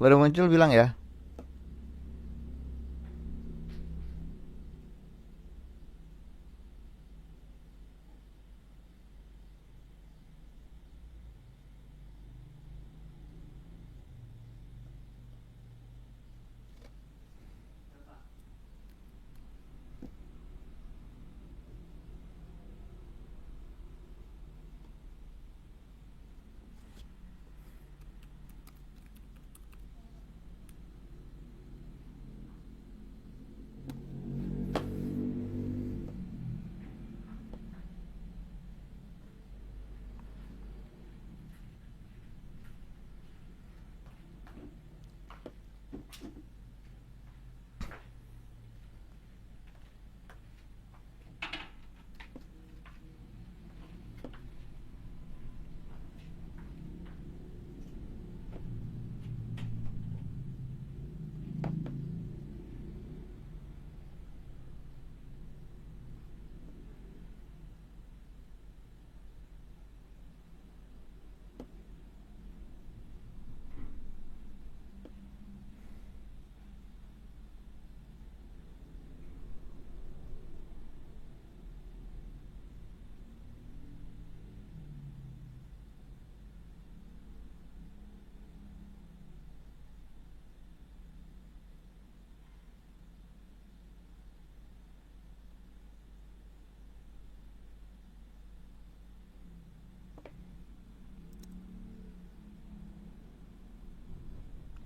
Kalau udah muncul bilang ya.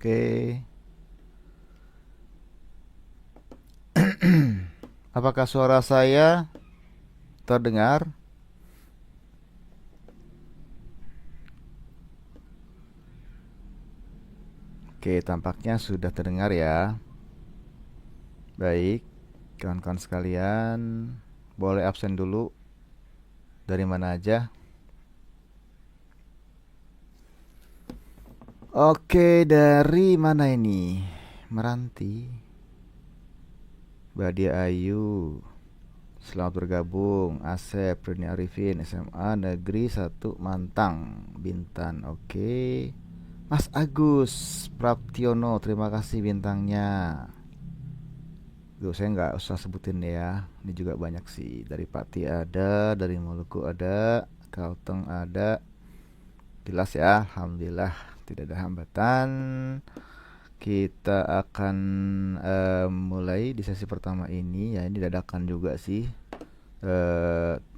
Oke. Apakah suara saya terdengar? Oke, tampaknya sudah terdengar ya. Baik, kawan-kawan sekalian, boleh absen dulu. Dari mana aja? Oke, dari mana ini? Meranti, Badia Ayu. Selamat bergabung. Asep, Rini Arifin, SMA Negeri 1 Mantang, Bintan. Oke. Mas Agus Praptiono, terima kasih bintangnya. Duh, saya nggak usah sebutin deh ya. Ini juga banyak sih. Dari Pati ada, dari Maluku ada, Kalteng ada. Jelas ya, alhamdulillah tidak ada hambatan. Kita akan mulai di sesi pertama ini ya. Ini dadakan juga sih.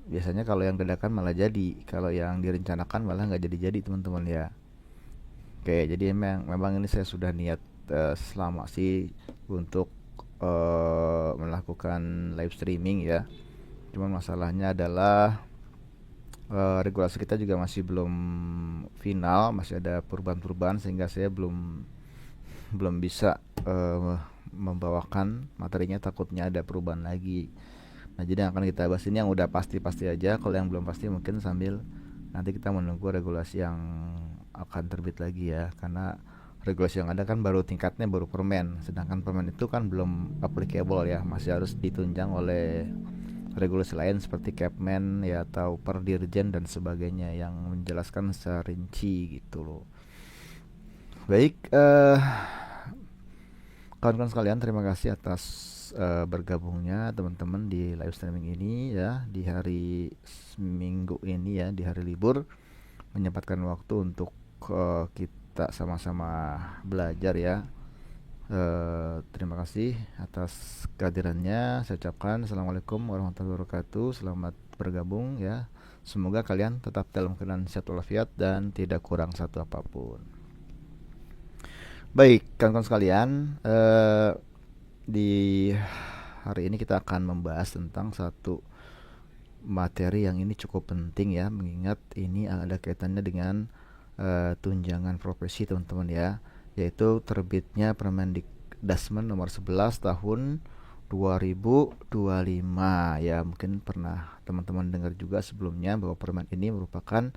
Biasanya kalau yang dadakan malah jadi, kalau yang direncanakan malah nggak jadi-jadi teman-teman ya. Oke, jadi memang ini saya sudah niat selama sih untuk melakukan live streaming ya. Cuman masalahnya adalah regulasi kita juga masih belum final, masih ada perubahan-perubahan sehingga saya belum belum bisa membawakan materinya, takutnya ada perubahan lagi. Nah, jadi yang akan kita bahas ini yang udah pasti-pasti aja. Kalau yang belum pasti mungkin sambil nanti kita menunggu regulasi yang akan terbit lagi ya. Karena regulasi yang ada kan baru tingkatnya baru permen. Sedangkan permen itu kan belum applicable ya. Masih harus ditunjang oleh regulasi lain seperti Capman ya atau Perdirjen dan sebagainya yang menjelaskan secara rinci gitu loh. Baik, kawan-kawan sekalian, terima kasih atas bergabungnya teman-teman di live streaming ini ya di hari Minggu ini ya, di hari libur, menyempatkan waktu untuk kita sama-sama belajar ya. Terima kasih atas kehadirannya. Saya ucapkan assalamualaikum warahmatullahi wabarakatuh. Selamat bergabung ya. Semoga kalian tetap dalam keadaan sehat walafiat dan tidak kurang satu apapun. Baik, kawan-kawan sekalian, di hari ini kita akan membahas tentang satu materi yang ini cukup penting ya, mengingat ini ada kaitannya dengan tunjangan profesi teman-teman ya, yaitu terbitnya Permendikdasmen nomor 11 tahun 2025 ya. Mungkin pernah teman-teman dengar juga sebelumnya bahwa permen ini merupakan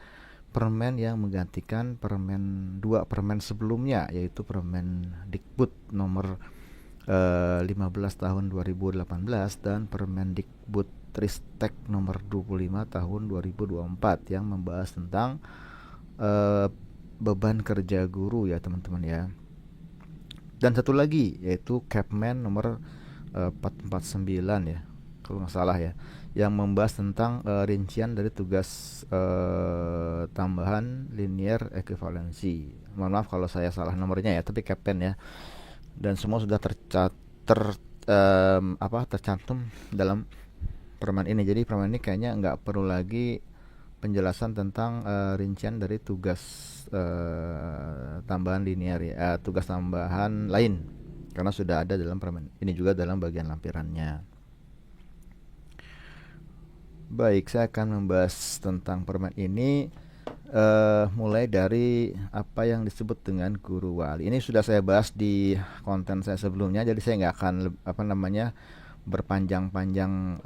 permen yang menggantikan permen sebelumnya, yaitu Permen Dikbud nomor 15 tahun 2018 dan Permendikbud Tristek nomor 25 tahun 2024 yang membahas tentang eh, beban kerja guru ya teman-teman ya. Dan satu lagi yaitu Capman nomor 449 ya, kalau nggak salah ya, yang membahas tentang rincian dari tugas tambahan linear ekuivalensi. Mohon maaf kalau saya salah nomornya ya, tapi Capman ya. Dan semua sudah tercantum dalam permen ini. Jadi permen ini kayaknya nggak perlu lagi penjelasan tentang rincian dari tugas tambahan linear ya, tugas tambahan lain, karena sudah ada dalam permen ini juga dalam bagian lampirannya. Baik, saya akan membahas tentang permen ini mulai dari apa yang disebut dengan guru wali. Ini sudah saya bahas di konten saya sebelumnya, jadi saya nggak akan berpanjang-panjang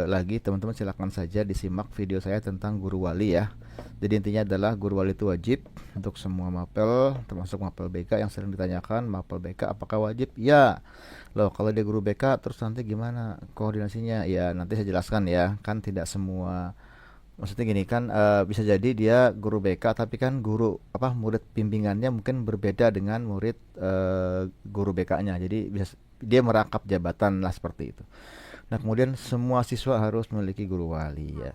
lagi. Teman-teman silakan saja disimak video saya tentang guru wali ya. Jadi intinya adalah guru wali itu wajib untuk semua mapel, termasuk mapel BK yang sering ditanyakan, mapel BK apakah wajib? Ya. Loh, kalau dia guru BK terus nanti gimana koordinasinya? Ya, nanti saya jelaskan ya. Kan tidak semua, maksudnya gini kan, bisa jadi dia guru BK tapi kan murid bimbingannya mungkin berbeda dengan murid guru BK-nya. Jadi bisa dia merangkap jabatan lah seperti itu. Nah, kemudian semua siswa harus memiliki guru wali ya.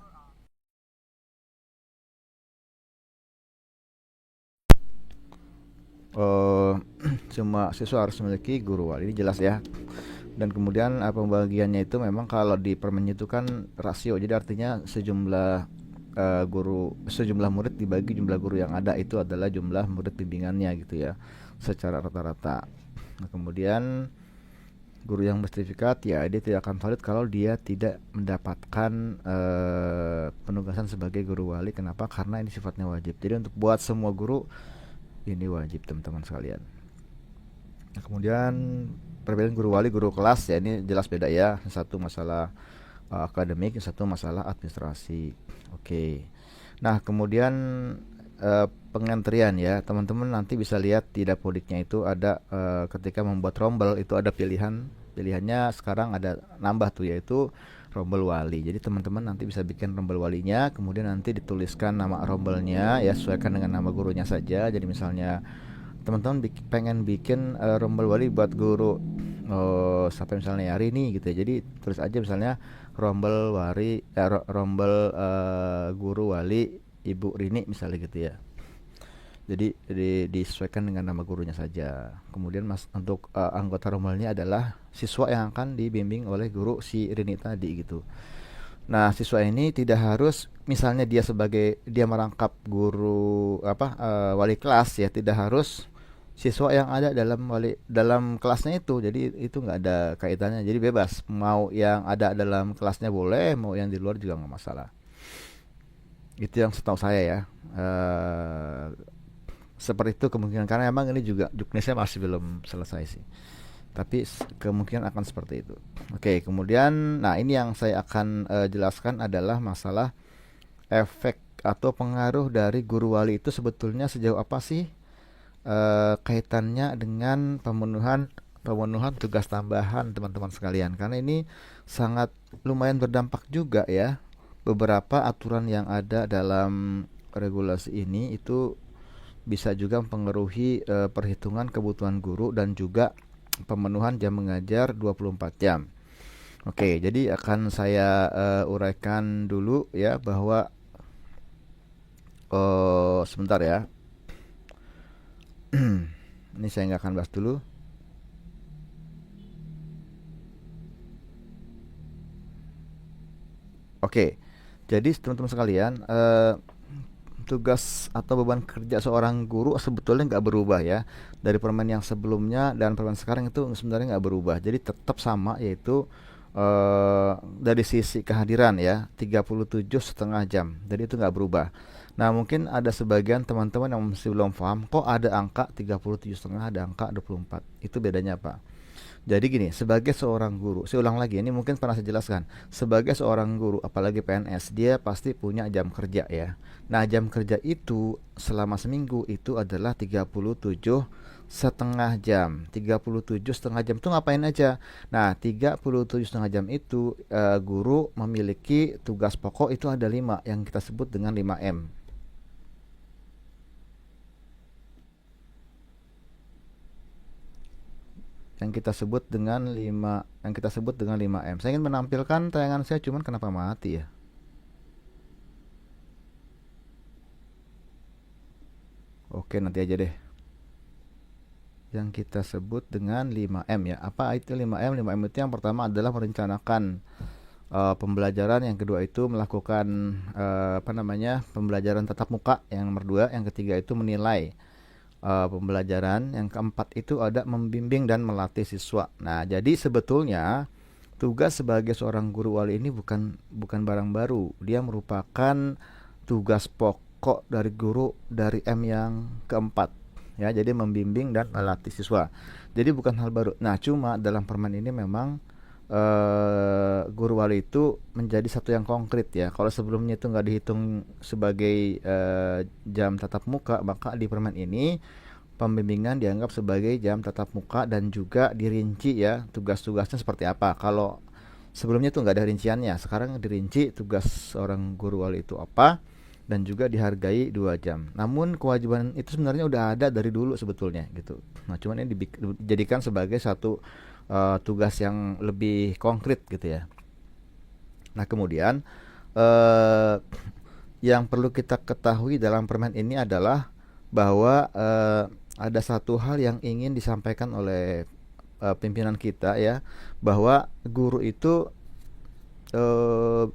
eh Semua siswa harus memiliki guru wali, ini jelas ya. Dan kemudian pembagiannya itu memang kalau di permen itu kan rasio, jadi artinya sejumlah murid dibagi jumlah guru yang ada, itu adalah jumlah murid bimbingannya gitu ya, secara rata-rata. Nah, kemudian guru yang bersertifikat ya dia tidak akan valid kalau dia tidak mendapatkan penugasan sebagai guru wali. Kenapa? Karena ini sifatnya wajib. Jadi untuk buat semua guru ini wajib, teman-teman sekalian. Nah, kemudian perbedaan guru wali guru kelas ya, ini jelas beda ya. Yang satu masalah akademik, yang satu masalah administrasi. Oke. Nah, kemudian pengantrian ya, teman-teman nanti bisa lihat di dapodiknya itu ada ketika membuat rombel itu ada pilihannya sekarang ada nambah tuh, yaitu rombel wali. Jadi teman-teman nanti bisa bikin rombel walinya, kemudian nanti dituliskan nama rombelnya ya, sesuaikan dengan nama gurunya saja. Jadi misalnya teman-teman pengen bikin rombel wali buat guru sampai misalnya hari ini gitu ya, jadi tulis aja misalnya rombel guru wali Ibu Rini misalnya gitu ya. Jadi disesuaikan dengan nama gurunya saja. Kemudian untuk anggota rombelnya adalah siswa yang akan dibimbing oleh guru si Rini tadi gitu. Nah, siswa ini tidak harus misalnya dia merangkap guru wali kelas ya, tidak harus siswa yang ada dalam kelasnya itu. Jadi itu nggak ada kaitannya. Jadi bebas, mau yang ada dalam kelasnya boleh, mau yang di luar juga nggak masalah. Itu yang setahu saya ya. Seperti itu kemungkinan, karena emang ini juga juknisnya masih belum selesai sih. Tapi kemungkinan akan seperti itu. Oke, kemudian nah ini yang saya akan jelaskan adalah masalah efek atau pengaruh dari guru wali itu sebetulnya sejauh apa sih kaitannya dengan pemenuhan tugas tambahan, teman-teman sekalian. Karena ini sangat lumayan berdampak juga ya. Beberapa aturan yang ada dalam regulasi ini itu bisa juga mempengaruhi perhitungan kebutuhan guru dan juga pemenuhan jam mengajar 24 jam. Oke, jadi akan saya uraikan dulu ya bahwa sebentar ya. Ini saya nggak akan bahas dulu. Oke, jadi teman-teman sekalian, tugas atau beban kerja seorang guru sebetulnya nggak berubah ya, dari permen yang sebelumnya dan permen sekarang itu sebenarnya nggak berubah. Jadi tetap sama, yaitu dari sisi kehadiran ya 37,5 jam. Jadi itu nggak berubah. Nah, mungkin ada sebagian teman-teman yang masih belum paham, kok ada angka 37,5, ada angka 24. Itu bedanya apa? Jadi gini, sebagai seorang guru, saya ulang lagi, ini mungkin pernah saya jelaskan. Sebagai seorang guru, apalagi PNS, dia pasti punya jam kerja ya. Nah, jam kerja itu selama seminggu itu adalah 37,5 jam. 37,5 jam itu ngapain aja? Nah, 37,5 jam itu guru memiliki tugas pokok itu ada 5 yang kita sebut dengan 5M. yang kita sebut dengan 5M. Saya ingin menampilkan tayangan saya, cuman kenapa mati ya? Oke, nanti aja deh. Yang kita sebut dengan 5M ya. Apa itu 5M? 5M itu yang pertama adalah merencanakan pembelajaran, yang kedua itu melakukan pembelajaran tatap muka, yang nomor dua, yang ketiga itu menilai pembelajaran, yang keempat itu ada membimbing dan melatih siswa. Nah, jadi sebetulnya tugas sebagai seorang guru wali ini bukan barang baru. Dia merupakan tugas pokok dari guru dari M yang keempat. Ya, jadi membimbing dan melatih siswa. Jadi bukan hal baru. Nah, cuma dalam permen ini memang guru wali itu menjadi satu yang konkret ya. Kalau sebelumnya itu nggak dihitung sebagai jam tatap muka, maka di permen ini pembimbingan dianggap sebagai jam tatap muka dan juga dirinci ya tugas-tugasnya seperti apa. Kalau sebelumnya tuh nggak ada rinciannya, sekarang dirinci tugas seorang guru wali itu apa dan juga dihargai 2 jam. Namun kewajiban itu sebenarnya udah ada dari dulu sebetulnya gitu. Nah, cuman ini dijadikan sebagai satu tugas yang lebih konkret gitu ya. Nah, kemudian uh, yang perlu kita ketahui dalam permen ini adalah bahwa ada satu hal yang ingin disampaikan oleh pimpinan kita ya, bahwa guru itu eh,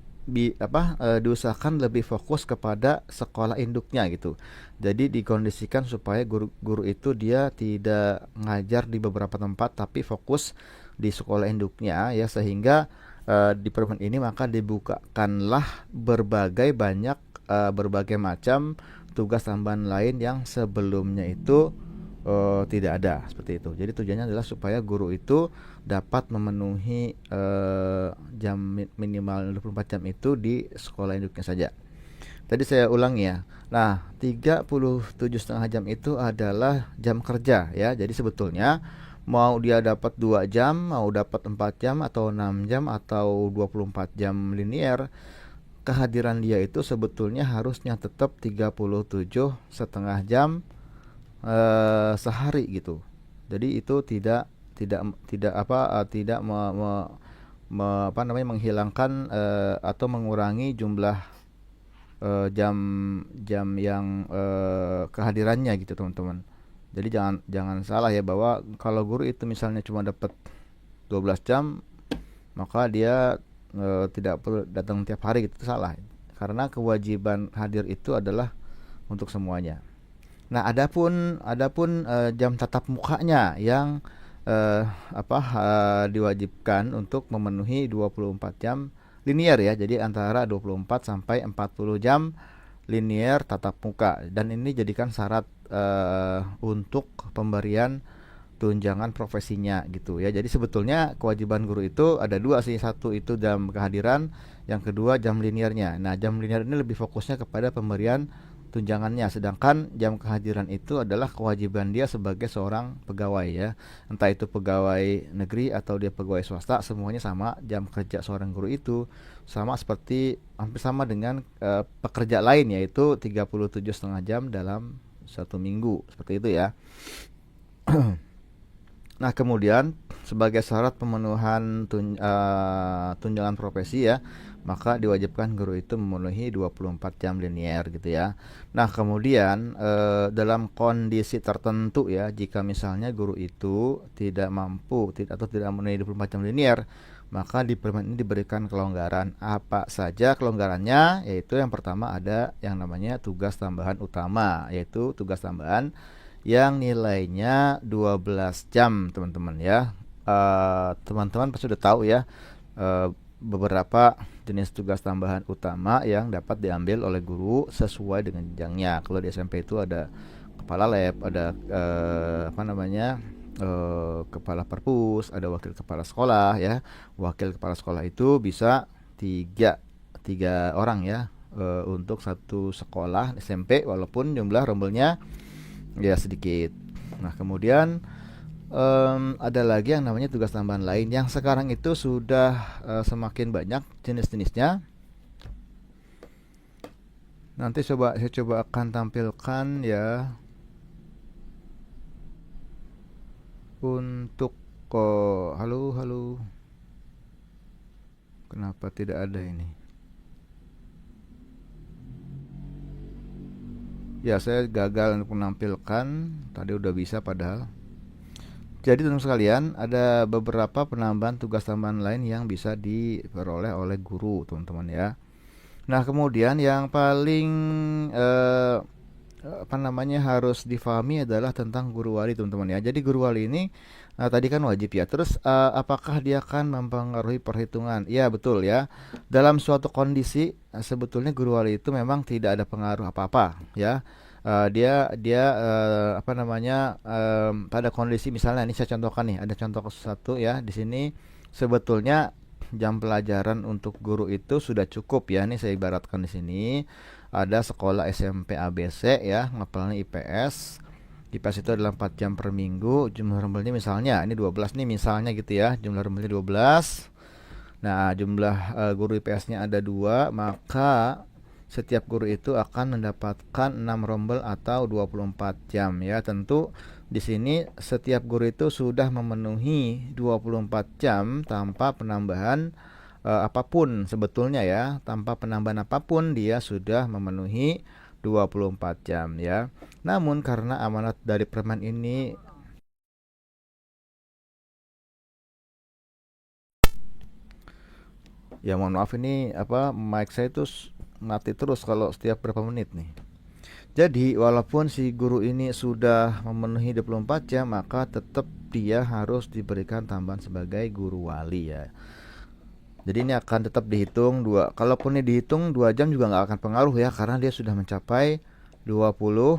diusahakan lebih fokus kepada sekolah induknya gitu. Jadi dikondisikan supaya guru-guru itu dia tidak ngajar di beberapa tempat tapi fokus di sekolah induknya ya, sehingga di permen ini maka dibukakanlah berbagai macam tugas tambahan lain yang sebelumnya itu tidak ada seperti itu. Jadi tujuannya adalah supaya guru itu dapat memenuhi jam minimal 24 jam itu di sekolah induknya saja. Tadi saya ulang ya. Nah, 37,5 jam itu adalah jam kerja ya. Jadi sebetulnya mau dia dapat 2 jam, mau dapat 4 jam atau 6 jam atau 24 jam linier, kehadiran dia itu sebetulnya harusnya tetap 37,5 jam sehari gitu. Jadi itu tidak tidak apa tidak menghilangkan atau mengurangi jumlah jam-jam yang kehadirannya gitu teman-teman. Jadi jangan jangan salah ya, bahwa kalau guru itu misalnya cuma dapat 12 jam maka dia tidak perlu datang tiap hari gitu, itu salah. Karena kewajiban hadir itu adalah untuk semuanya. Nah, adapun jam tatap mukanya yang diwajibkan untuk memenuhi 24 jam linear ya. Jadi antara 24 sampai 40 jam linear tatap muka, dan ini jadikan syarat untuk pemberian tunjangan profesinya gitu ya. Jadi sebetulnya kewajiban guru itu ada dua sih, satu itu jam kehadiran, yang kedua jam linearnya. Nah, jam linear ini lebih fokusnya kepada pemberian tunjangannya, sedangkan jam kehadiran itu adalah kewajiban dia sebagai seorang pegawai ya, entah itu pegawai negeri atau dia pegawai swasta, semuanya sama. Jam kerja seorang guru itu sama seperti hampir sama dengan pekerja lain, yaitu 37,5 jam dalam satu minggu seperti itu ya. Nah, kemudian sebagai syarat pemenuhan tunjangan profesi ya, maka diwajibkan guru itu memenuhi 24 jam linear gitu ya. Nah, kemudian dalam kondisi tertentu ya, jika misalnya guru itu tidak mampu atau tidak memenuhi 24 jam linear, maka di permen ini diberikan kelonggaran. Apa saja kelonggarannya? Yaitu yang pertama ada yang namanya tugas tambahan utama, yaitu tugas tambahan yang nilainya 12 jam teman-teman ya. Teman-teman pasti sudah tahu ya beberapa jenis tugas tambahan utama yang dapat diambil oleh guru sesuai dengan jenjangnya. Kalau di SMP itu ada kepala lab, ada kepala perpus, ada wakil kepala sekolah ya. Wakil kepala sekolah itu bisa tiga orang ya untuk satu sekolah SMP, walaupun jumlah rombelnya ya sedikit. Nah, kemudian ada lagi yang namanya tugas tambahan lain yang sekarang itu sudah semakin banyak jenis-jenisnya. Nanti saya coba akan tampilkan ya untuk Kok halo halo. Kenapa tidak ada ini? Ya, saya gagal untuk menampilkan. Tadi udah bisa padahal. Jadi teman sekalian, ada beberapa penambahan tugas tambahan lain yang bisa diperoleh oleh guru, teman-teman ya. Nah, kemudian yang paling eh, apa namanya harus difahami adalah tentang guru wali, teman-teman ya. Jadi guru wali ini tadi kan wajib ya. Terus apakah dia akan mempengaruhi perhitungan? Ya, betul ya. Dalam suatu kondisi sebetulnya guru wali itu memang tidak ada pengaruh apa-apa ya. Dia apa namanya pada kondisi misalnya ini saya contohkan nih, ada contoh satu ya di sini sebetulnya jam pelajaran untuk guru itu sudah cukup ya. Ini saya ibaratkan di sini ada sekolah SMP ABC ya, ngapalnya IPS. IPS itu adalah 4 jam per minggu, jumlah rembelnya misalnya ini 12 nih misalnya gitu ya, jumlah rembelnya 12. Nah, jumlah guru IPS-nya ada 2, maka setiap guru itu akan mendapatkan 6 rombel atau 24 jam ya. Tentu di sini setiap guru itu sudah memenuhi 24 jam tanpa penambahan apapun sebetulnya ya. Tanpa penambahan apapun dia sudah memenuhi 24 jam ya. Namun karena amanat dari permen ini ya, mohon maaf ini apa mic saya itu mati terus kalau setiap berapa menit nih. Jadi walaupun si guru ini sudah memenuhi 24 jam, maka tetap dia harus diberikan tambahan sebagai guru wali ya. Jadi ini akan tetap dihitung dua. Kalaupun ini dihitung 2 jam juga nggak akan pengaruh ya, karena dia sudah mencapai 24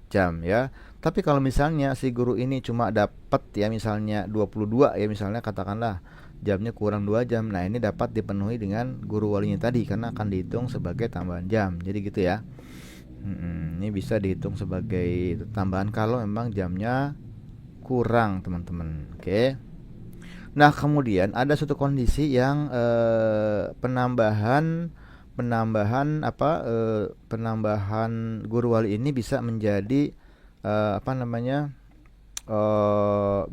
jam ya. Tapi kalau misalnya si guru ini cuma dapat ya misalnya 22 ya, misalnya katakanlah jamnya kurang 2 jam. Nah, ini dapat dipenuhi dengan guru walinya tadi karena akan dihitung sebagai tambahan jam. Jadi gitu ya. Ini bisa dihitung sebagai tambahan kalau memang jamnya kurang, teman-teman. Oke. Nah, kemudian ada suatu kondisi yang penambahan guru wali ini bisa menjadi apa namanya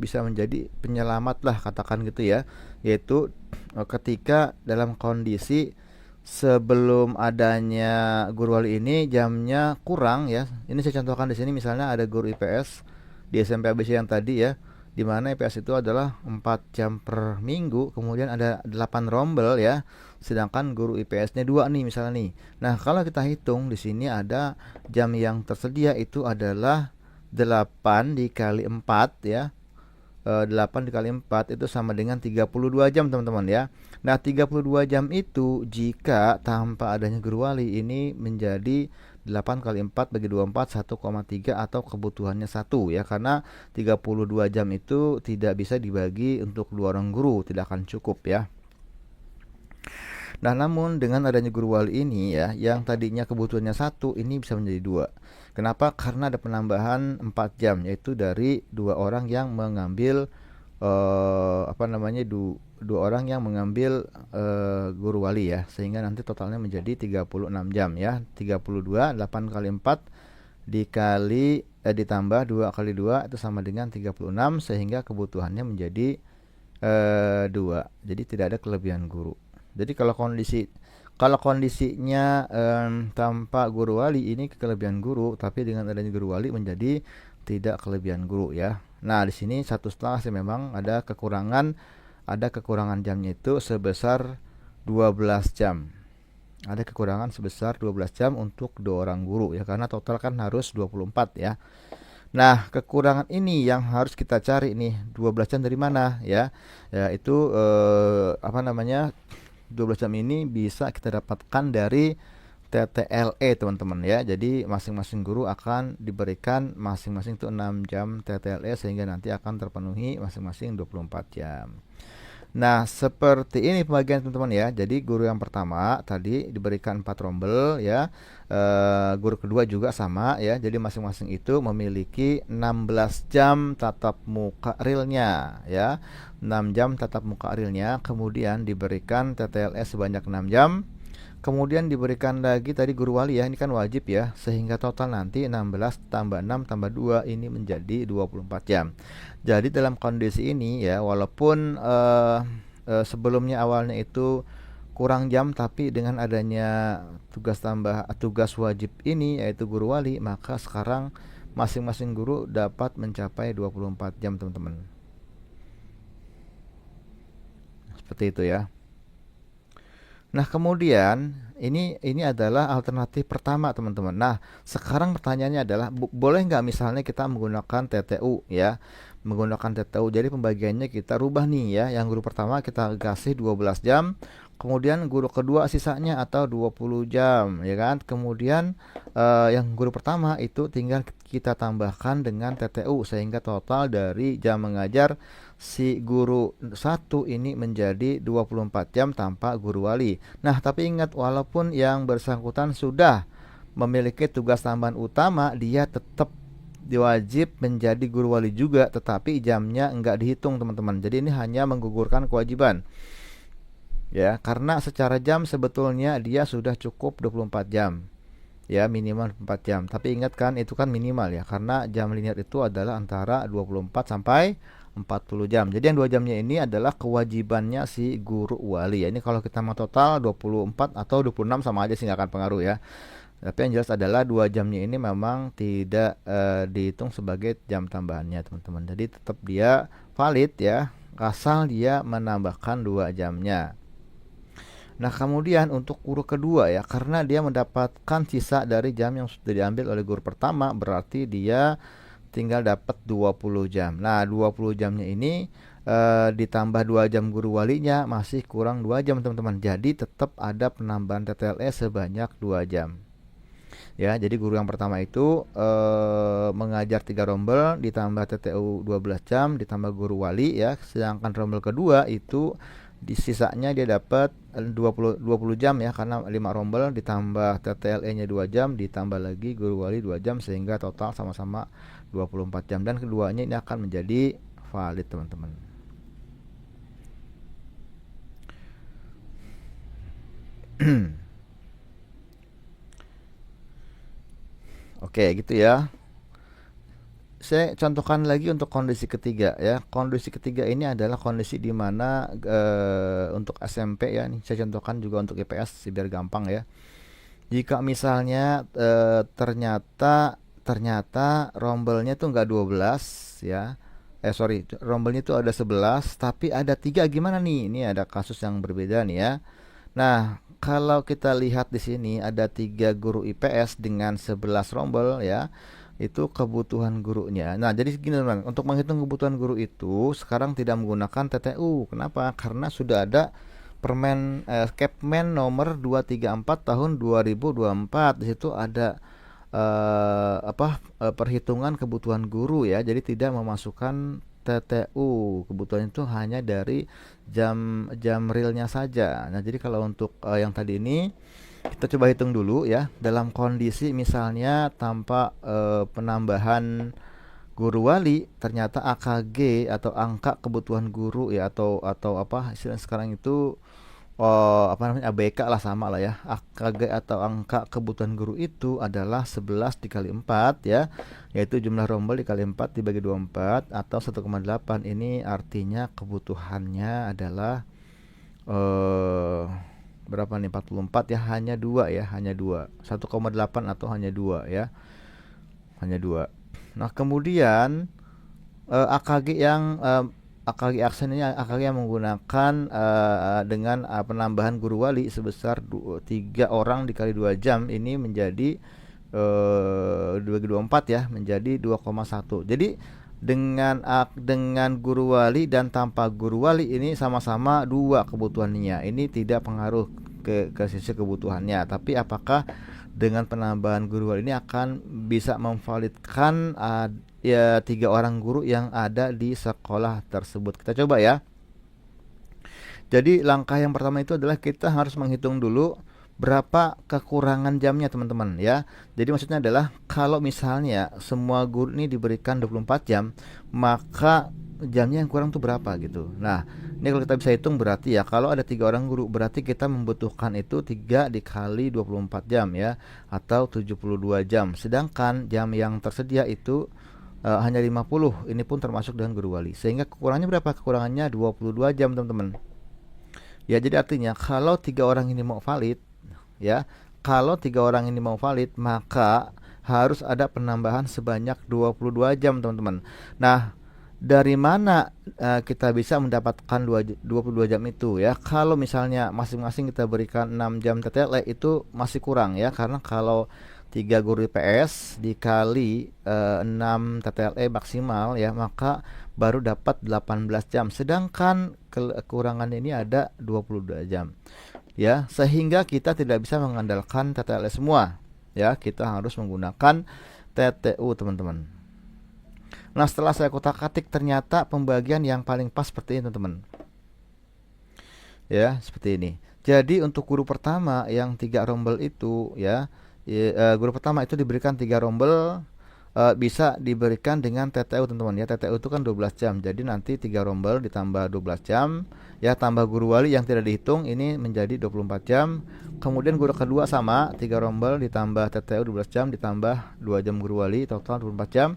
bisa menjadi penyelamat lah katakan gitu ya, yaitu ketika dalam kondisi sebelum adanya guru wali ini jamnya kurang ya. Ini saya contohkan di sini misalnya ada guru IPS di SMP ABC yang tadi ya, di mana IPS itu adalah 4 jam per minggu, kemudian ada 8 rombel ya. Sedangkan guru IPS-nya 2 nih misalnya nih. Nah, kalau kita hitung di sini ada jam yang tersedia itu adalah 8 dikali 4 ya. 8 dikali 4 itu sama dengan 32 jam, teman-teman ya. Nah, 32 jam itu jika tanpa adanya guru wali ini menjadi 8 kali 4 bagi 24 1,3 atau kebutuhannya 1 ya, karena 32 jam itu tidak bisa dibagi untuk 2 orang guru, tidak akan cukup ya. Nah, namun dengan adanya guru wali ini ya, yang tadinya kebutuhannya 1 ini bisa menjadi 2. Kenapa? Karena ada penambahan 4 jam, yaitu dari 2 orang yang mengambil apa namanya 2 orang yang mengambil guru wali ya, sehingga nanti totalnya menjadi 36 jam ya. 32 8 kali 4 dikali ditambah 2 kali 2 itu sama dengan 36, sehingga kebutuhannya menjadi 2. Jadi tidak ada kelebihan guru. Jadi kalau kondisinya tanpa guru wali ini kelebihan guru, tapi dengan adanya guru wali menjadi tidak kelebihan guru ya. Nah, di sini 1,5 sih memang ada kekurangan jamnya itu sebesar 12 jam. Ada kekurangan sebesar 12 jam untuk 2 orang guru ya, karena total kan harus 24 ya. Nah, kekurangan ini yang harus kita cari nih, 12 jam dari mana ya? Ya itu apa namanya? 12 jam ini bisa kita dapatkan dari TTLE, teman-teman ya. Jadi masing-masing guru akan diberikan masing-masing itu 6 jam TTLE, sehingga nanti akan terpenuhi masing-masing 24 jam. Nah, seperti ini pembagian, teman-teman ya. Jadi guru yang pertama tadi diberikan 4 rombel ya. Guru kedua juga sama ya. Jadi masing-masing itu memiliki 16 jam tatap muka realnya ya. 6 jam tatap muka realnya, kemudian diberikan TTLS sebanyak 6 jam. Kemudian diberikan lagi tadi guru wali ya, ini kan wajib ya, sehingga total nanti 16 tambah 6 tambah 2 ini menjadi 24 jam. Jadi dalam kondisi ini ya, walaupun sebelumnya awalnya itu kurang jam, tapi dengan adanya tugas wajib ini yaitu guru wali, maka sekarang masing-masing guru dapat mencapai 24 jam teman-teman. Seperti itu ya. Nah, kemudian ini adalah alternatif pertama, teman-teman. Nah, sekarang pertanyaannya adalah boleh nggak misalnya kita menggunakan TTU ya? Menggunakan TTU. Jadi pembagiannya kita rubah nih ya. Yang guru pertama kita kasih 12 jam, kemudian guru kedua sisanya atau 20 jam, ya kan? Kemudian yang guru pertama itu tinggal kita tambahkan dengan TTU sehingga total dari jam mengajar si guru satu ini menjadi 24 jam tanpa guru wali. Nah, tapi ingat walaupun yang bersangkutan sudah memiliki tugas tambahan utama, dia tetap diwajib menjadi guru wali juga, tetapi jamnya enggak dihitung teman-teman. Jadi ini hanya menggugurkan kewajiban. Ya, karena secara jam sebetulnya dia sudah cukup 24 jam. Ya, minimal 4 jam. Tapi ingat kan itu kan minimal ya, karena jam linear itu adalah antara 24 sampai 40 jam. Jadi yang 2 jamnya ini adalah kewajibannya si guru wali ya. Ini kalau kita mau total 24 atau 26 sama aja sih, nggak akan pengaruh ya. Tapi yang jelas adalah 2 jamnya ini memang tidak dihitung sebagai jam tambahannya teman-teman. Jadi tetap dia valid ya, asal dia menambahkan 2 jamnya. Nah, kemudian untuk guru kedua ya, karena dia mendapatkan sisa dari jam yang sudah diambil oleh guru pertama, berarti dia tinggal dapat 20 jam. Nah, 20 jamnya ini ditambah 2 jam guru walinya masih kurang 2 jam, teman-teman. Jadi tetap ada penambahan TTLE sebanyak 2 jam. Ya, jadi guru yang pertama itu mengajar 3 rombel ditambah TTU 12 jam ditambah guru wali ya. Sedangkan rombel kedua itu di sisanya dia dapat 20 jam ya, karena 5 rombel ditambah TTLE-nya 2 jam ditambah lagi guru wali 2 jam sehingga total sama-sama 24 jam, dan keduanya ini akan menjadi valid teman-teman. Oke, gitu ya. Saya contohkan lagi untuk kondisi ketiga ya. Kondisi ketiga ini adalah kondisi di mana untuk SMP ya. Nih saya contohkan juga untuk IPS biar gampang ya. Jika misalnya ternyata rombelnya tuh enggak 12 ya. Rombelnya tuh ada 11 tapi ada 3, gimana nih? Ini ada kasus yang berbeda nih ya. Nah, kalau kita lihat di sini ada 3 guru IPS dengan 11 rombel ya. Itu kebutuhan gurunya. Nah, jadi gini teman, untuk menghitung kebutuhan guru itu sekarang tidak menggunakan TTU. Kenapa? Karena sudah ada Kepmen nomor 234 tahun 2024. Di situ ada perhitungan kebutuhan guru ya. Jadi tidak memasukkan TTU. Kebutuhan itu hanya dari jam realnya saja. Nah, jadi kalau untuk yang tadi ini kita coba hitung dulu ya. Dalam kondisi misalnya tanpa penambahan guru wali, ternyata AKG atau angka kebutuhan guru ya, atau apa istilah sekarang itu apa namanya, ABK lah, sama lah ya. AKG atau angka kebutuhan guru itu adalah 11 dikali 4 ya, yaitu jumlah rombel dikali 4 dibagi 24 atau 1,8. Ini artinya kebutuhannya adalah berapa nih, 44 ya, hanya 2 ya, hanya 2, 1,8 atau hanya 2 ya, hanya 2. Nah, kemudian AKG yang AKG aksen ini AKG yang menggunakan dengan penambahan guru wali sebesar 3 orang dikali 2 jam, ini menjadi 2,24 ya, menjadi 2,1. Jadi dengan guru wali dan tanpa guru wali ini sama-sama 2 kebutuhannya. Ini tidak pengaruh ke sisi kebutuhannya. Tapi apakah dengan penambahan guru wali ini akan bisa memvalidkan ya 3 orang guru yang ada di sekolah tersebut? Kita coba ya. Jadi langkah yang pertama itu adalah kita harus menghitung dulu berapa kekurangan jamnya teman-teman ya. Jadi maksudnya adalah kalau misalnya semua guru ini diberikan 24 jam, maka jamnya yang kurang tuh berapa gitu. Nah, ini kalau kita bisa hitung berarti ya kalau ada 3 orang guru berarti kita membutuhkan itu 3 dikali 24 jam ya, atau 72 jam. Sedangkan jam yang tersedia itu hanya 50. Ini pun termasuk dengan guru wali. Sehingga kekurangannya berapa? Kekurangannya 22 jam, teman-teman. Ya, jadi artinya kalau 3 orang ini mau valid, ya, kalau 3 orang ini mau valid, maka harus ada penambahan sebanyak 22 jam, teman-teman. Nah, dari mana kita bisa mendapatkan 22 jam itu ya? Kalau misalnya masing-masing kita berikan 6 jam TTL itu masih kurang ya, karena kalau 3 guru IPS dikali 6 TTL maksimal ya, maka baru dapat 18 jam. Sedangkan kekurangan ini ada 22 jam. Ya, sehingga kita tidak bisa mengandalkan TTL semua. Ya, kita harus menggunakan TTU, teman-teman. Nah, setelah saya kotak-katik ternyata pembagian yang paling pas seperti ini, teman-teman. Ya, seperti ini. Jadi untuk guru pertama yang 3 rombel itu ya, guru pertama itu diberikan 3 rombel, bisa diberikan dengan TTU, teman-teman ya. TTU itu kan 12 jam. Jadi nanti 3 rombel ditambah 12 jam ya, tambah guru wali yang tidak dihitung ini menjadi 24 jam. Kemudian guru kedua sama 3 rombel ditambah TTU 12 jam ditambah 2 jam guru wali, total 24 jam.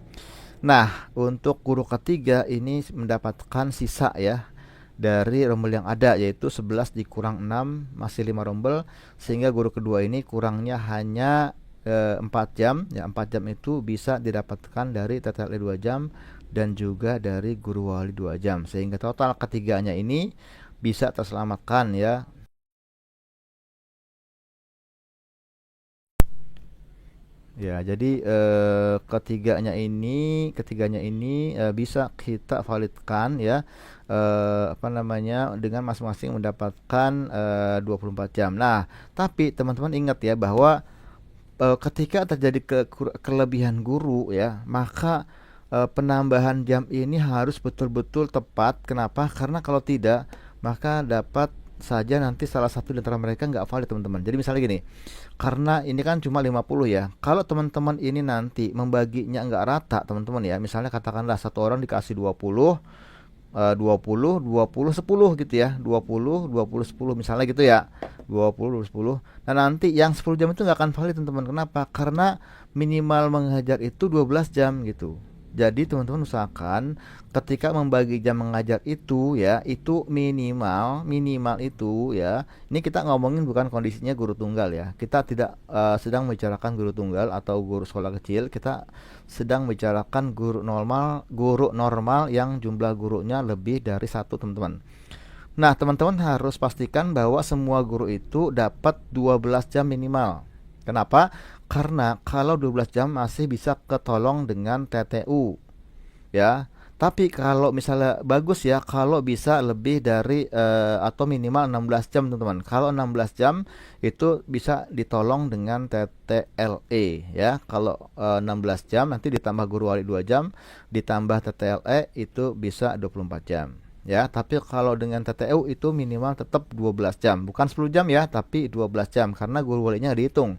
Nah, untuk guru ketiga ini mendapatkan sisa ya dari rombel yang ada, yaitu 11 dikurang 6 masih 5 rombel, sehingga guru kedua ini kurangnya hanya 4 jam ya. 4 jam itu bisa didapatkan dari TTL 2 jam dan juga dari guru wali 2 jam, sehingga total ketiganya ini bisa terselamatkan ya. Ya, jadi ketiganya ini bisa kita validkan ya, apa namanya, dengan masing-masing mendapatkan 24 jam. Nah, tapi teman-teman ingat ya bahwa ketika terjadi kelebihan guru ya, maka penambahan jam ini harus betul-betul tepat. Kenapa? Karena kalau tidak, maka dapat saja nanti salah satu di antara mereka nggak valid, teman-teman. Jadi misalnya gini, karena ini kan cuma 50 ya. Kalau teman-teman ini nanti membaginya nggak rata, teman-teman ya. Misalnya katakanlah satu orang dikasih 20, 20, 20, 10 gitu ya. 20, 20, 10 misalnya gitu ya. 20, 20, 10. Nah, nanti yang 10 jam itu nggak akan valid, teman-teman. Kenapa? Karena minimal mengajar itu 12 jam gitu. Jadi teman-teman usahakan ketika membagi jam mengajar itu ya, itu minimal minimal itu ya. Ini kita ngomongin bukan kondisinya guru tunggal ya. Kita tidak sedang membicarakan guru tunggal atau guru sekolah kecil. Kita sedang membicarakan guru normal yang jumlah gurunya lebih dari satu, teman-teman. Nah, teman-teman harus pastikan bahwa semua guru itu dapat 12 jam minimal. Kenapa? Karena kalau 12 jam masih bisa ketolong dengan TTU ya. Tapi kalau misalnya bagus ya kalau bisa lebih dari atau minimal 16 jam, teman-teman. Kalau 16 jam itu bisa ditolong dengan TTLE ya. Kalau 16 jam nanti ditambah guru wali 2 jam ditambah TTLE itu bisa 24 jam. Ya, tapi kalau dengan TTU itu minimal tetap 12 jam. Bukan 10 jam ya, tapi 12 jam karena guru walinya nggak dihitung.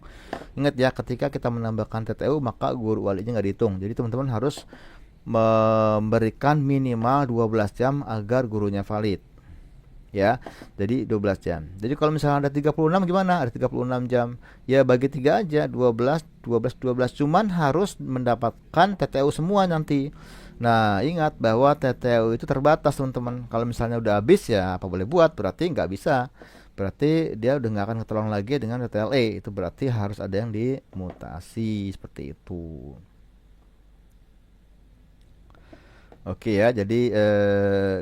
Ingat ya, ketika kita menambahkan TTU maka guru walinya nggak dihitung. Jadi teman-teman harus memberikan minimal 12 jam agar gurunya valid. Ya, jadi 12 jam. Jadi kalau misalnya ada 36 gimana? Ada 36 jam. Ya bagi 3 aja, 12, 12, 12. Cuman harus mendapatkan TTU semua nanti. Nah, ingat bahwa TTU itu terbatas, teman-teman. Kalau misalnya udah habis ya apa boleh buat, berarti nggak bisa. Berarti dia udah nggak akan ketolong lagi dengan TTLE. Itu berarti harus ada yang dimutasi seperti itu. Oke ya, jadi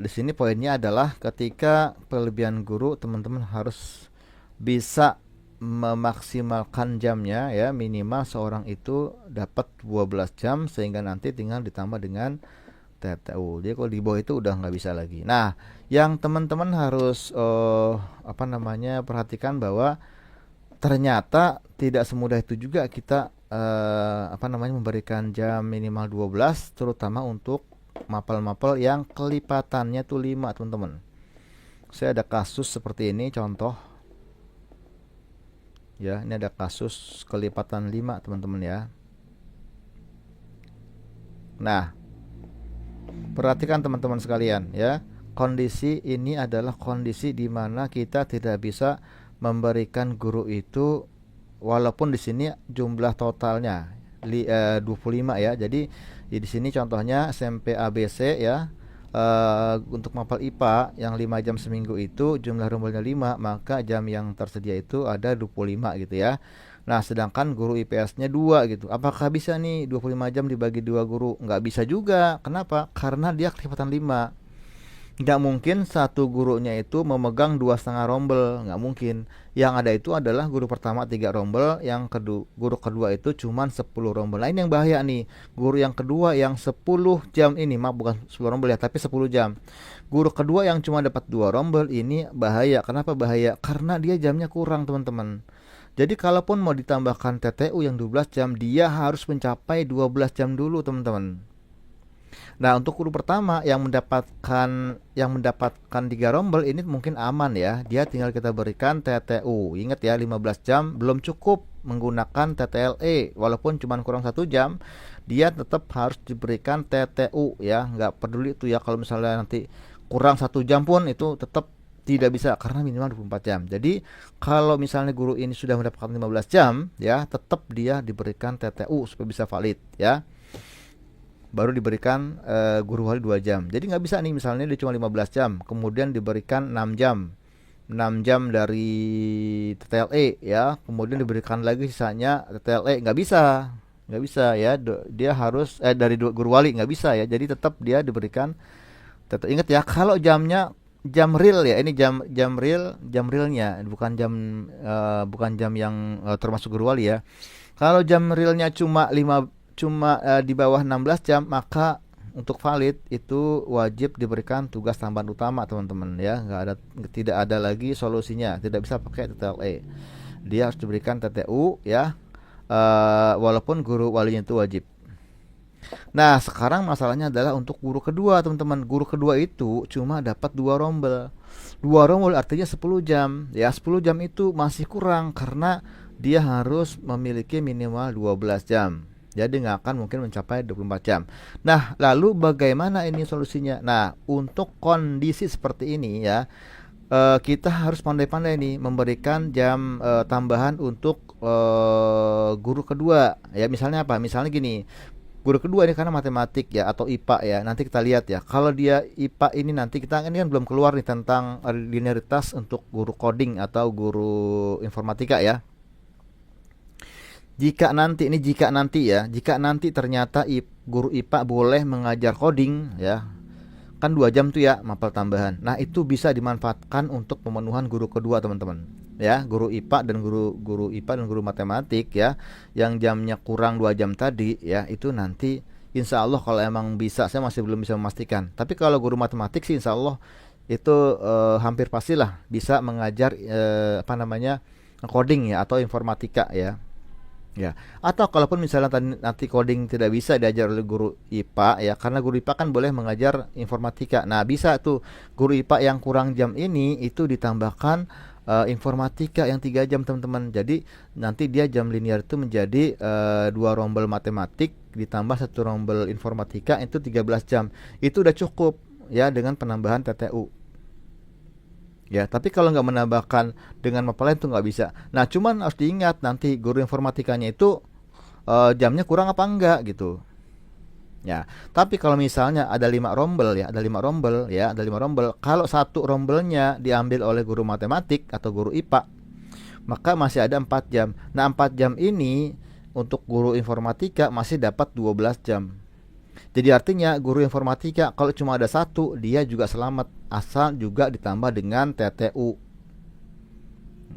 di sini poinnya adalah ketika kelebihan guru, teman-teman harus bisa memaksimalkan jamnya ya, minimal seorang itu dapat 12 jam sehingga nanti tinggal ditambah dengan TTU. Jadi kalau di bawah itu udah nggak bisa lagi. Nah, yang teman-teman harus apa namanya perhatikan bahwa ternyata tidak semudah itu juga kita apa namanya memberikan jam minimal 12, terutama untuk mapel-mapel yang kelipatannya tuh 5, teman-teman. Saya ada kasus seperti ini contoh. Ya, ini ada kasus kelipatan 5, teman-teman ya. Nah, Perhatikan teman-teman sekalian ya. Kondisi ini adalah kondisi di mana kita tidak bisa memberikan guru itu, walaupun di sini jumlah totalnya 25 ya. Jadi di sini contohnya SMP ABC ya. Untuk mapel IPA yang 5 jam seminggu itu jumlah rombelnya 5, maka jam yang tersedia itu ada 25 gitu ya. Nah, sedangkan guru IPS-nya 2 gitu. Apakah bisa nih 25 jam dibagi 2 guru? Nggak bisa juga. Kenapa? Karena dia kelipatan 5. Nggak mungkin satu gurunya itu memegang 2,5 rombel, nggak mungkin. Yang ada itu adalah guru pertama 3 rombel, yang kedua guru kedua itu cuman 10 rombel. Nah, ini yang bahaya nih. Guru yang kedua yang 10 jam ini, maaf bukan 10 rombel ya, tapi 10 jam. Guru kedua yang cuma dapat 2 rombel ini bahaya. Kenapa bahaya? Karena dia jamnya kurang, teman-teman. Jadi kalaupun mau ditambahkan TTU yang 12 jam, dia harus mencapai 12 jam dulu, teman-teman. Nah, untuk guru pertama yang mendapatkan 3 rombel ini mungkin aman ya. Dia tinggal kita berikan TTU. Ingat ya, 15 jam belum cukup menggunakan TTLE. Walaupun cuma kurang 1 jam, dia tetap harus diberikan TTU ya. Nggak peduli itu ya, kalau misalnya nanti kurang 1 jam pun itu tetap tidak bisa karena minimal 24 jam. Jadi kalau misalnya guru ini sudah mendapatkan 15 jam ya, tetap dia diberikan TTU supaya bisa valid ya. Baru diberikan guru wali 2 jam. Jadi nggak bisa nih misalnya dia cuma 15 jam, kemudian diberikan 6 jam. 6 jam dari TTLE ya, kemudian diberikan lagi sisanya TTLE, nggak bisa. Nggak bisa ya, dia harus dari guru wali nggak bisa ya. Jadi tetap dia diberikan. Tetap ingat ya, kalau jamnya jam real ya, ini jam realnya, bukan jam yang termasuk guru wali ya. Kalau jam realnya cuma di bawah 16 jam, maka untuk valid itu wajib diberikan tugas tambahan utama, teman-teman ya. Tidak ada lagi solusinya, tidak bisa pakai TTLE. Dia harus diberikan TTU ya, walaupun guru walinya itu wajib. Nah, sekarang masalahnya adalah untuk guru kedua, teman-teman. Guru kedua itu cuma dapat 2 rombel. 2 rombel artinya 10 jam. Ya, 10 jam itu masih kurang karena dia harus memiliki minimal 12 jam. Jadi nggak akan mungkin mencapai 24 jam. Nah, lalu bagaimana ini solusinya? Nah, untuk kondisi seperti ini ya, kita harus pandai-pandai nih memberikan jam tambahan untuk guru kedua. Ya, misalnya apa? Misalnya gini, guru kedua ini karena matematik ya atau IPA ya. Nanti kita lihat ya. Kalau dia IPA ini nanti kita ini kan belum keluar nih tentang linearitas untuk guru coding atau guru informatika ya. Jika nanti ternyata guru IPA boleh mengajar coding ya, kan 2 jam tuh ya mapel tambahan. Nah, itu bisa dimanfaatkan untuk pemenuhan guru kedua, teman-teman. Ya, guru IPA dan guru IPA dan guru matematik ya, yang jamnya kurang 2 jam tadi ya, itu nanti insya Allah kalau emang bisa, saya masih belum bisa memastikan. Tapi kalau guru matematik sih insya Allah itu hampir pastilah bisa mengajar coding ya atau informatika ya. Ya, atau kalaupun misalnya nanti coding tidak bisa diajar oleh guru IPA ya, karena guru IPA kan boleh mengajar informatika. Nah, bisa tuh guru IPA yang kurang jam ini itu ditambahkan informatika yang 3 jam, teman-teman. Jadi nanti dia jam linear itu menjadi 2 rombel matematik ditambah 1 rombel informatika, itu 13 jam. Itu udah cukup ya dengan penambahan TTU. Ya, tapi kalau nggak menambahkan dengan mapel lain tuh nggak bisa. Nah, cuman harus diingat nanti guru informatikanya itu jamnya kurang apa enggak gitu. Ya, tapi kalau misalnya ada 5 rombel ya, ada 5 rombel. Kalau 1 rombelnya diambil oleh guru matematik atau guru IPA, maka masih ada 4 jam. Nah, 4 jam ini untuk guru informatika masih dapat 12 jam. Jadi artinya guru informatika kalau cuma ada 1, dia juga selamat asal juga ditambah dengan TTU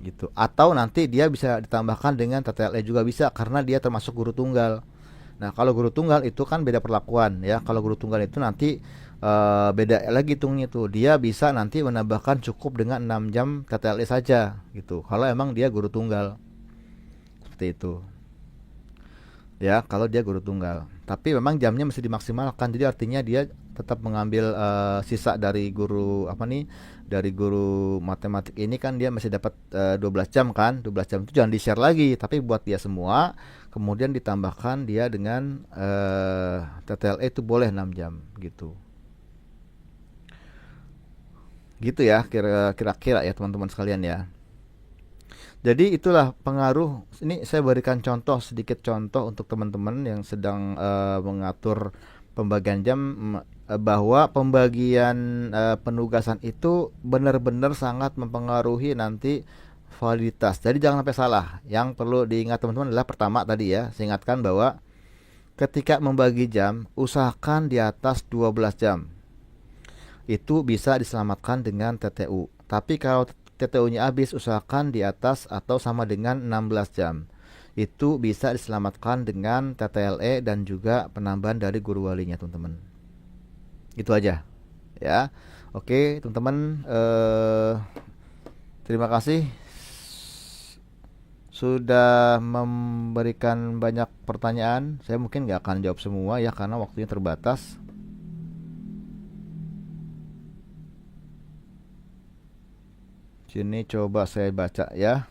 gitu. Atau nanti dia bisa ditambahkan dengan TTLE juga bisa karena dia termasuk guru tunggal. Nah, kalau guru tunggal itu kan beda perlakuan ya. Kalau guru tunggal itu nanti beda lagi hitungnya tuh. Dia bisa nanti menambahkan cukup dengan 6 jam TTLE saja gitu. Kalau emang dia guru tunggal. Seperti itu. Ya, kalau dia guru tunggal. Tapi memang jamnya mesti dimaksimalkan. Jadi artinya dia tetap mengambil sisa dari guru dari guru matematik ini kan dia masih dapat 12 jam kan. 12 jam itu jangan di-share lagi, tapi buat dia semua. Kemudian ditambahkan dia dengan TTLE itu boleh 6 jam gitu. Gitu ya kira-kira ya teman-teman sekalian ya. Jadi itulah pengaruh. Ini saya berikan contoh, sedikit contoh untuk teman-teman yang sedang mengatur pembagian jam, bahwa pembagian penugasan itu benar-benar sangat mempengaruhi nanti validitas. Jadi jangan sampai salah. Yang perlu diingat teman-teman adalah pertama tadi ya, saya ingatkan bahwa ketika membagi jam, usahakan di atas 12 jam. Itu bisa diselamatkan dengan TTU. Tapi kalau TTU-nya habis, usahakan di atas atau sama dengan 16 jam. Itu bisa diselamatkan dengan TTLE dan juga penambahan dari guru walinya, teman-teman. Itu aja, ya. Oke, teman-teman, terima kasih sudah memberikan banyak pertanyaan. Saya mungkin nggak akan jawab semua ya karena waktunya terbatas. Sini coba saya baca ya.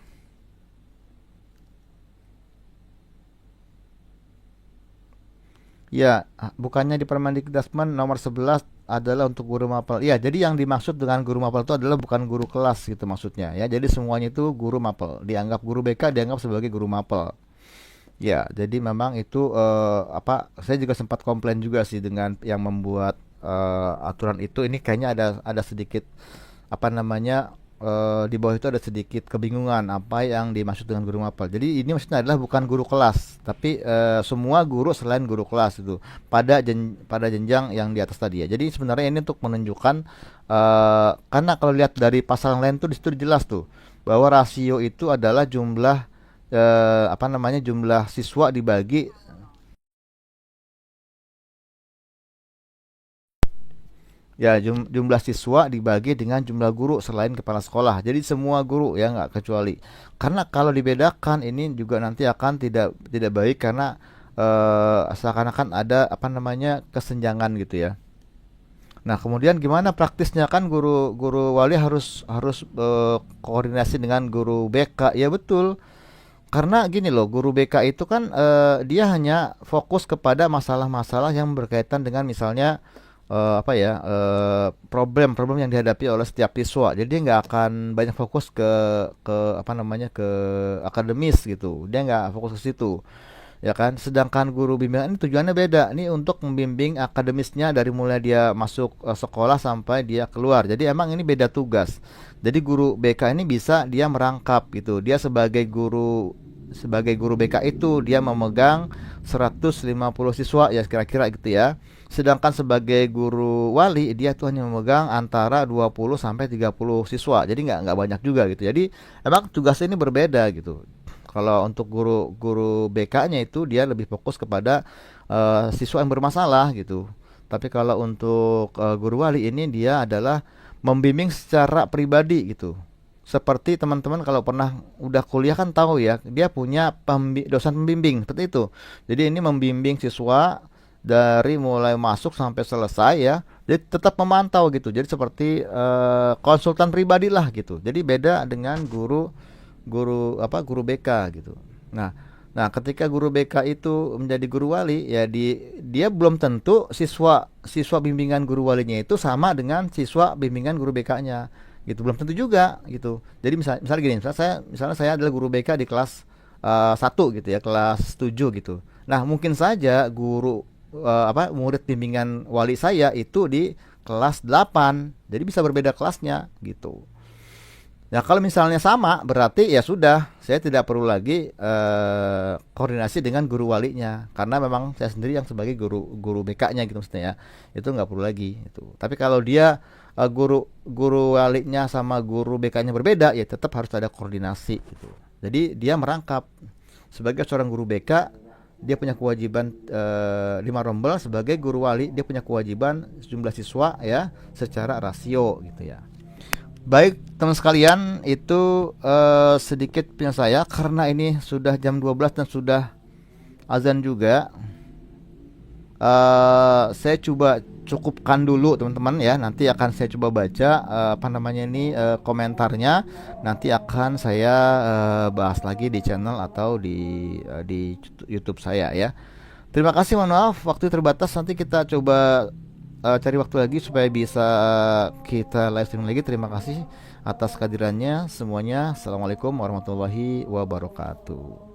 Ya, bukannya di Permendikbudrismen nomor 11 adalah untuk guru mapel. Ya, jadi yang dimaksud dengan guru mapel itu adalah bukan guru kelas gitu maksudnya ya. Jadi semuanya itu guru mapel. Dianggap guru BK dianggap sebagai guru mapel. Ya, jadi memang itu saya juga sempat komplain juga sih dengan yang membuat aturan itu. Ini kayaknya ada sedikit apa namanya, di bawah itu ada sedikit kebingungan apa yang dimaksud dengan guru mapel. Jadi ini maksudnya adalah bukan guru kelas, tapi semua guru selain guru kelas itu pada jenjang yang di atas tadi ya. Jadi sebenarnya ini untuk menunjukkan, karena kalau lihat dari pasal yang lain tuh di situ jelas tuh bahwa rasio itu adalah jumlah jumlah siswa dibagi. Ya, jumlah siswa dibagi dengan jumlah guru selain kepala sekolah. Jadi semua guru ya, nggak kecuali. Karena kalau dibedakan ini juga nanti akan tidak tidak baik karena seakan-akan ada kesenjangan gitu ya. Nah, kemudian gimana praktisnya, kan guru guru wali harus harus koordinasi dengan guru BK. Ya betul. Karena gini loh, guru BK itu kan dia hanya fokus kepada masalah-masalah yang berkaitan dengan misalnya problem-problem yang dihadapi oleh setiap siswa. Jadi dia nggak akan banyak fokus ke akademis gitu. Dia nggak fokus ke situ, ya kan. Sedangkan guru bimbingan ini tujuannya beda. Ini untuk membimbing akademisnya dari mulai dia masuk sekolah sampai dia keluar. Jadi emang ini beda tugas. Jadi guru BK ini bisa dia merangkap gitu. Dia sebagai guru BK itu dia memegang 150 siswa ya kira-kira gitu ya. Sedangkan sebagai guru wali dia tuh hanya memegang antara 20 sampai 30 siswa. Jadi nggak banyak juga gitu. Jadi emang tugasnya ini berbeda gitu. Kalau untuk guru BK-nya itu dia lebih fokus kepada siswa yang bermasalah gitu. Tapi kalau untuk guru wali ini dia adalah membimbing secara pribadi gitu. Seperti teman-teman kalau pernah udah kuliah kan tahu ya, dia punya dosen pembimbing seperti itu. Jadi ini membimbing siswa dari mulai masuk sampai selesai ya. Jadi tetap memantau gitu. Jadi seperti konsultan pribadi lah gitu. Jadi beda dengan guru BK gitu. Nah, nah ketika guru BK itu menjadi guru wali ya, dia belum tentu siswa siswa bimbingan guru walinya itu sama dengan siswa bimbingan guru BK-nya gitu, belum tentu juga gitu. Jadi misalnya gini, misalnya saya adalah guru BK di kelas 1 gitu ya, kelas 7 gitu. Nah, mungkin saja murid bimbingan wali saya itu di kelas 8. Jadi bisa berbeda kelasnya gitu. Nah, kalau misalnya sama, berarti ya sudah, saya tidak perlu lagi koordinasi dengan guru walinya, karena memang saya sendiri yang sebagai guru BK-nya gitu maksudnya ya. Itu nggak perlu lagi itu. Tapi kalau dia guru walinya sama guru BK-nya berbeda, ya tetap harus ada koordinasi gitu. Jadi dia merangkap sebagai seorang guru BK, dia punya kewajiban 5 rombel, sebagai guru wali dia punya kewajiban jumlah siswa ya secara rasio gitu ya. Baik teman sekalian, itu sedikit punya saya karena ini sudah jam 12 dan sudah azan juga. Saya coba cukupkan dulu teman-teman ya. Nanti akan saya coba baca komentarnya. Nanti akan saya bahas lagi di channel atau di YouTube saya ya. Terima kasih, mohon maaf waktu terbatas. Nanti kita coba cari waktu lagi supaya bisa kita live stream lagi. Terima kasih atas kehadirannya semuanya. Assalamualaikum warahmatullahi wabarakatuh.